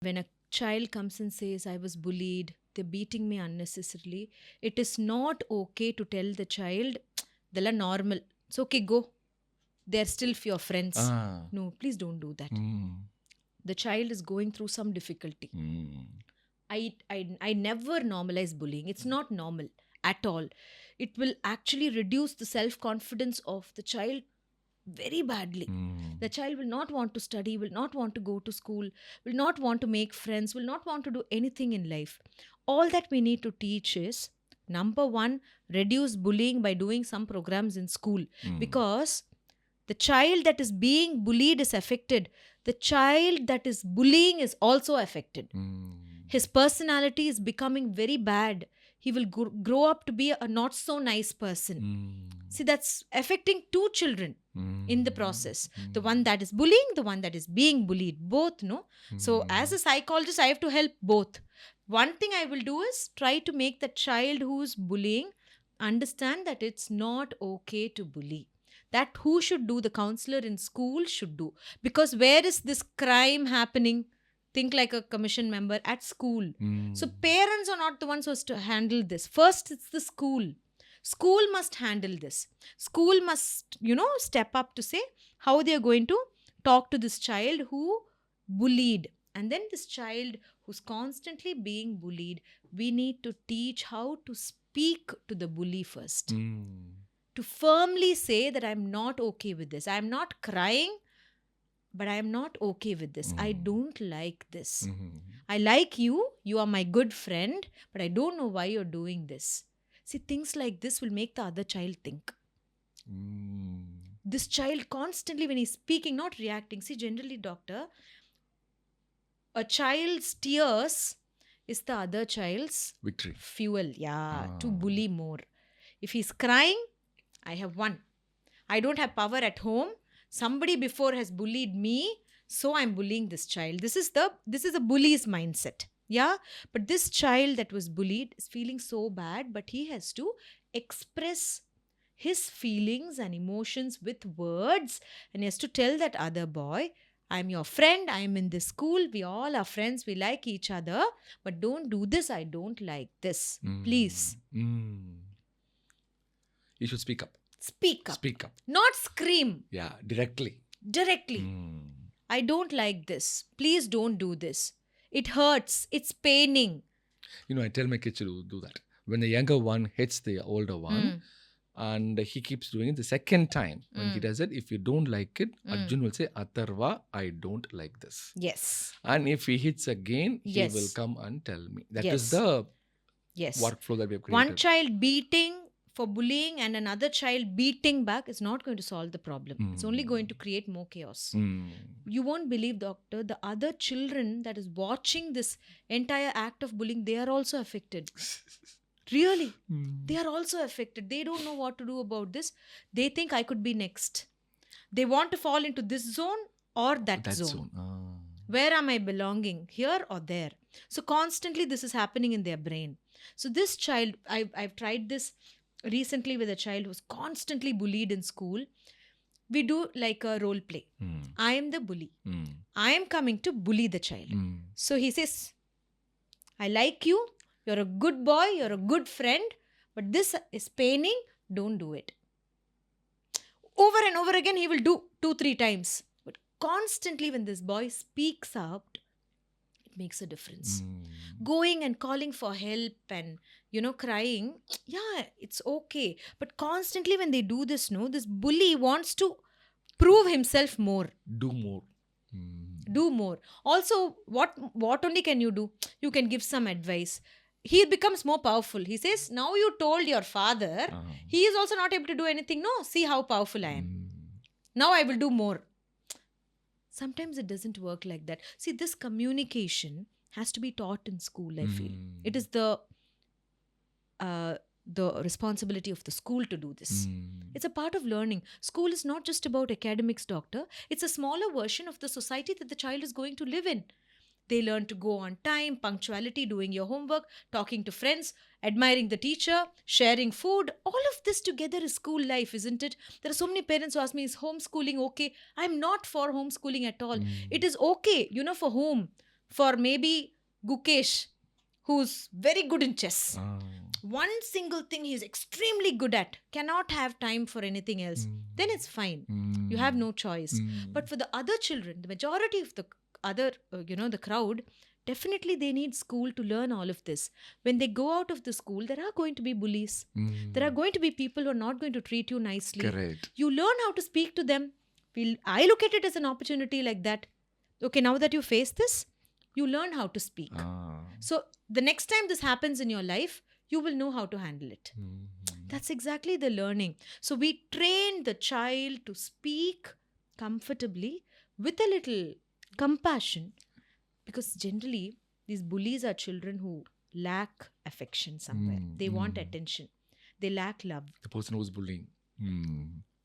When a child comes and says, I was bullied, they're beating me unnecessarily, it is not okay to tell the child, they're normal. It's okay, go. They're still your friends. Ah. No, please don't do that. The child is going through some difficulty. I never normalize bullying. It's not normal at all. It will actually reduce the self-confidence of the child very badly. The child will not want to study, will not want to go to school, will not want to make friends, will not want to do anything in life. All that we need to teach is, number one, reduce bullying by doing some programs in school, because the child that is being bullied is affected. The child that is bullying is also affected. His personality is becoming very bad. He will grow up to be a not so nice person. See, that's affecting two children in the process. The one that is bullying, the one that is being bullied, both, no? So as a psychologist, I have to help both. One thing I will do is try to make the child who's bullying understand that it's not okay to bully. That who should do, the counselor in school should do. Because where is this crime happening? Think like a commission member at school. So parents are not the ones who has to handle this. First, it's the school. School must handle this. School must, step up to say how they are going to talk to this child who bullied. And then this child who's constantly being bullied, we need to teach how to speak to the bully first. To firmly say that I'm not okay with this. I'm not crying, but I'm not okay with this. I don't like this. I like you. You are my good friend, but I don't know why you're doing this. See, things like this will make the other child think. This child constantly, when he's speaking, not reacting. See, generally, doctor, a child's tears is the other child's victory fuel, to bully more. If he's crying, I have won. I don't have power at home. Somebody before has bullied me, so I'm bullying this child. This is a bully's mindset. Yeah, but this child that was bullied is feeling so bad, but he has to express his feelings and emotions with words, and he has to tell that other boy, I'm your friend, I'm in this school, we all are friends, we like each other, but don't do this, I don't like this. Please. You should speak up. Speak up. Speak up. Not scream. Yeah, directly. I don't like this. Please don't do this. It hurts. It's paining. I tell my kids to do that. When the younger one hits the older one, and he keeps doing it the second time, when he does it, if you don't like it, Arjun will say, Atharva, I don't like this. Yes. And if he hits again, he will come and tell me. That is the workflow that we have created. One child beating for bullying and another child beating back is not going to solve the problem. It's only going to create more chaos. You won't believe, doctor, the other children that is watching this entire act of bullying, they are also affected. Really. They are also affected. They don't know what to do about this. They think I could be next. They want to fall into this zone or that zone. Where am I belonging? Here or there? So constantly this is happening in their brain. So this child, I've tried this recently with a child who was constantly bullied in school. We do like a role play. I am the bully. I am coming to bully the child. So he says, I like you. You're a good boy. You're a good friend. But this is paining. Don't do it. Over and over again, he will do 2-3 times. But constantly when this boy speaks out, it makes a difference. Going and calling for help and, crying, it's okay. But constantly when they do this, this bully wants to prove himself more. Do more. Do more. Also, what only can you do? You can give some advice. He becomes more powerful. He says, now you told your father, he is also not able to do anything. No, see how powerful I am. Now I will do more. Sometimes it doesn't work like that. See, this communication has to be taught in school, I feel. It is the responsibility of the school to do this. It's a part of learning. School is not just about academics, doctor. It's a smaller version of the society that the child is going to live in. They learn to go on time, punctuality, doing your homework, talking to friends, admiring the teacher, sharing food. All of this together is school life, isn't it? There are so many parents who ask me, is homeschooling okay? I'm not for homeschooling at all. It is okay, for whom? for maybe Gukesh, who's very good in chess. One single thing he's extremely good at, cannot have time for anything else, then it's fine. You have no choice. But for the other children, the majority of the other, the crowd, definitely they need school to learn all of this. When they go out of the school, there are going to be bullies. There are going to be people who are not going to treat you nicely. Correct. You learn how to speak to them. I look at it as an opportunity like that. Okay, now that you face this, you learn how to speak. So the next time this happens in your life, you will know how to handle it. That's exactly the learning. So we train the child to speak comfortably with a little compassion, because generally these bullies are children who lack affection somewhere. They want attention. They lack love. The person who's bullying.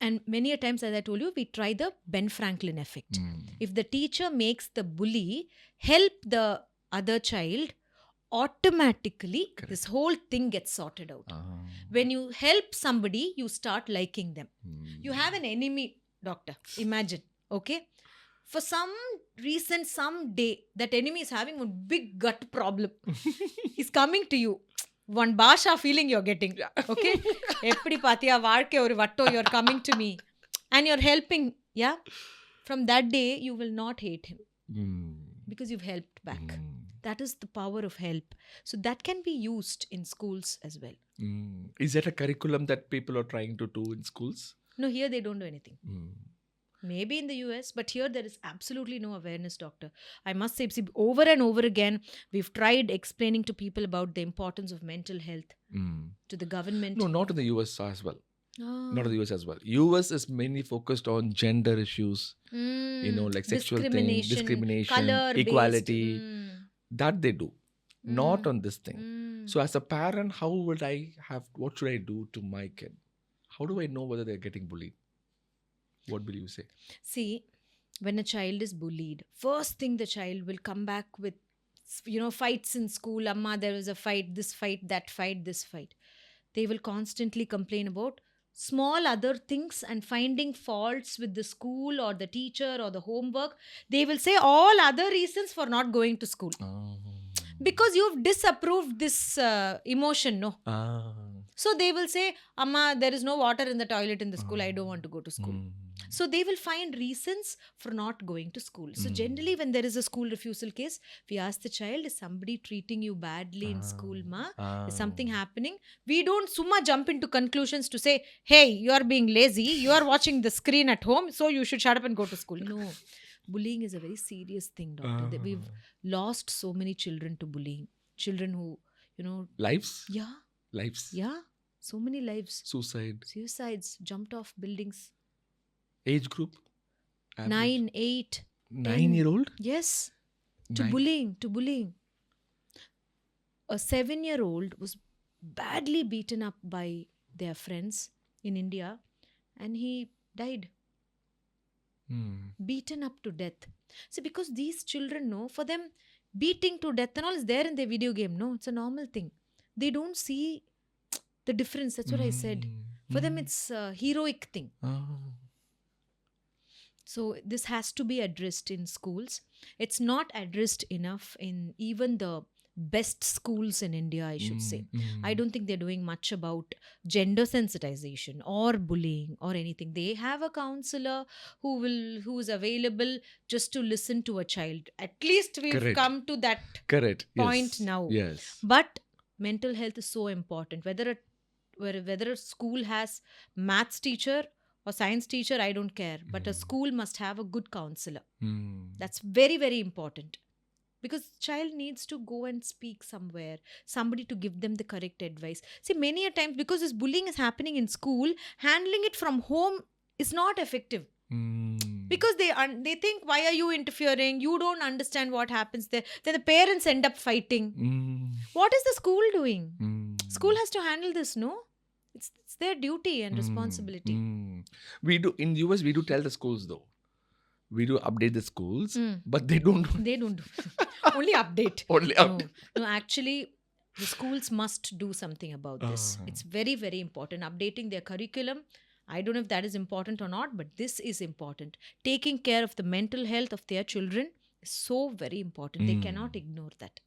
And many a times, as I told you, we try the Ben Franklin effect. If the teacher makes the bully help the other child, automatically this whole thing gets sorted out. When you help somebody, you start liking them. You have an enemy, doctor, imagine, okay? For some reason, some day, that enemy is having a big gut problem. He's coming to you. One basha feeling you're getting, okay? Eppadi paathiya vaalkai oru vatto, you're coming to me and you're helping, yeah? From that day, you will not hate him because you've helped back. That is the power of help. So that can be used in schools as well. Is that a curriculum that people are trying to do in schools? No, here they don't do anything. Maybe in the US, but here there is absolutely no awareness, doctor. I must say, over and over again, we've tried explaining to people about the importance of mental health to the government. No, not in the US as well. Not in the US as well. US is mainly focused on gender issues, like sexual things, discrimination, color equality. That they do. Not on this thing. So as a parent, what should I do to my kid? How do I know whether they're getting bullied? What will you say? See, when a child is bullied, first thing the child will come back with, fights in school. Amma, there was a fight, this fight, that fight, this fight. They will constantly complain about small other things and finding faults with the school or the teacher or the homework. They will say all other reasons for not going to school. Because you've disapproved this emotion, no? So they will say, Amma, there is no water in the toilet in the school. I don't want to go to school. So they will find reasons for not going to school. So generally when there is a school refusal case, we ask the child, is somebody treating you badly in school, ma? Is something happening? We don't summa jump into conclusions to say, hey, you are being lazy. You are watching the screen at home, so you should shut up and go to school. No. Bullying is a very serious thing, doctor. We've lost so many children to bullying. Children who, Lives? Yeah. Lives? Yeah. So many lives. Suicides, jumped off buildings. Age group? Average. 9, 8. 9-year-old? Yes. To bullying. A 7-year-old was badly beaten up by their friends in India and he died. Beaten up to death. See, because these children know, for them, beating to death and all is there in their video game. No, it's a normal thing. They don't see the difference. That's what I said. For them, it's a heroic thing. So this has to be addressed in schools. It's not addressed enough in even the best schools in India, I should say. I don't think they're doing much about gender sensitization or bullying or anything. They have a counselor who is available just to listen to a child. At least we've come to that point now. Yes. But mental health is so important. Whether a school has maths teacher or science teacher, I don't care. But a school must have a good counselor. That's very, very important. Because child needs to go and speak somewhere. Somebody to give them the correct advice. See, many a times, because this bullying is happening in school, handling it from home is not effective. Because they think, why are you interfering? You don't understand what happens there. Then the parents end up fighting. What is the school doing? School has to handle this, no? It's their duty and responsibility. We do in the US. We do tell the schools though. We do update the schools, but they don't. They don't do. Only update. No, actually, the schools must do something about this. It's very, very important. Updating their curriculum. I don't know if that is important or not, but this is important. Taking care of the mental health of their children is so very important. They cannot ignore that.